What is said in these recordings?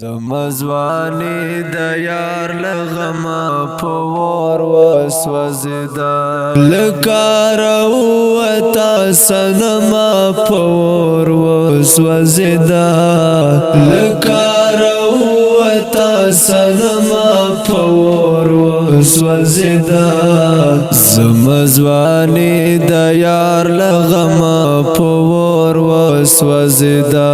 زمزوانی د یار لغما پور وسوزدا لکار وتا سنما پور وسوزدا لکار وتا سنما پور وسوزدا زمزوانی د یار لغما پور وسوزدا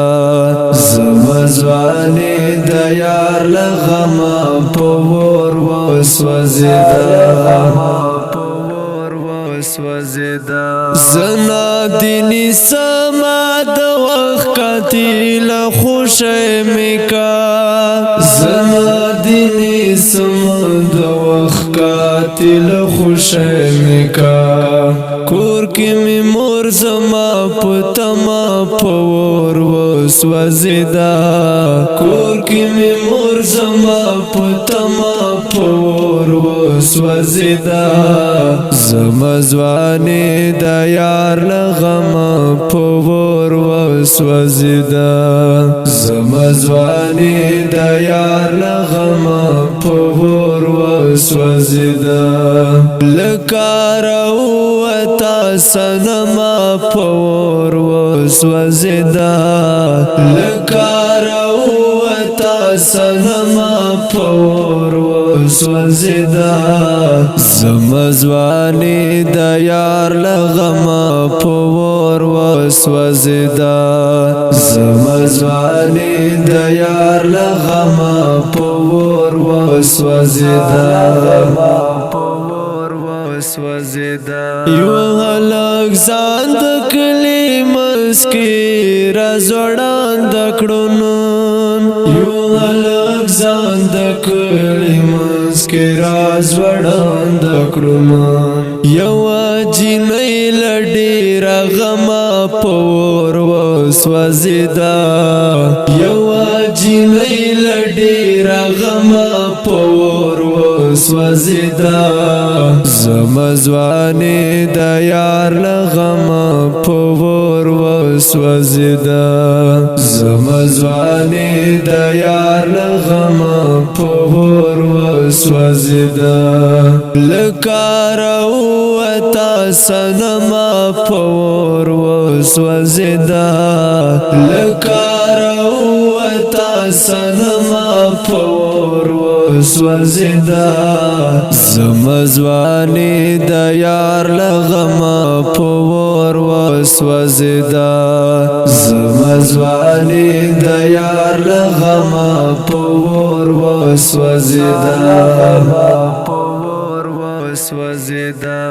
زمزوانی د یار لغما پور وسوزدا زنا دینی سما د وخت قتل خوشی میکا زنا دینی سما د وخت قتل خوشی میکا کور کی می مور زما پتما پور وسوزدا کور کی می مور زما پتما پور وسوزدا زمزوانی د یار لغما پور وسوزدا زمزوانی د یار لغما پور وسوزدا لکار وتا سنما پور وسوزدا لکار وتا سنما پور وسوزدا زمزوانی د یار لغما پور وسوزدا زمزوانی د یار لغما پور وسوزدا یو هلک ځان د کلی مسکی رازوړان د کړونن یو هلک ځان د کلی مسکی رازوړان د کړونن یو جنۍ لډی رغما پور وسوزدا یو جنۍ لډی رغما پور وسوزدا زمزوانی د یار لغما پور وسوزدا زمزوانی د یار لغما پور وسوزدا لکار وتا سنما پور وسوزدا لکار وتا سنما پور وسوزدا زمزوانی د یار لغما پور وسوزدا زمزوانی د یار لغما پور وسوزدا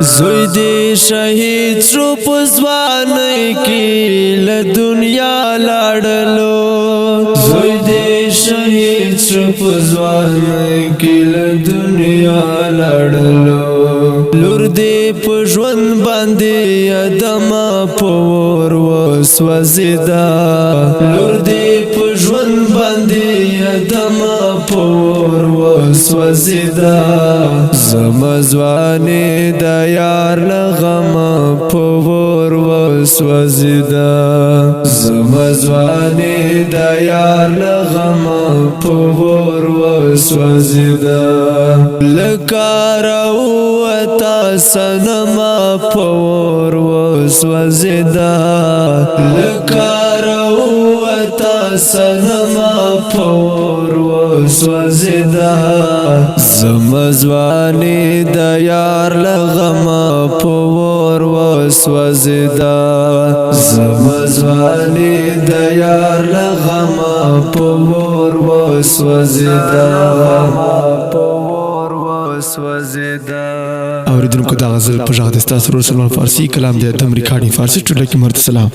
زوی دی شهید شو پزوانی کی لدنیا لاړلو زوی دی شهید شو پزوانی کی لدنیا لاړلو لور دی پژوند باندې ادما پور وسوزدا لور دی پژوند باندې ادما پور وسوزدا زمزوانی د یار لغما پور وسوزدا زمزوانی د یار لغما پور وسوزدا لکار وتا سنما پور وسوزدا لکار وتا سنما پور وسوزدا زمزوانی د یار لغما پور وسوزدا زمزوانی د یار لغما پور وسوزدا اوریدونکو دا غزل په ژغ د استاد سلمان فارسی کلام دی د ریکارډینګ فارسی ټوله کې مرته سلام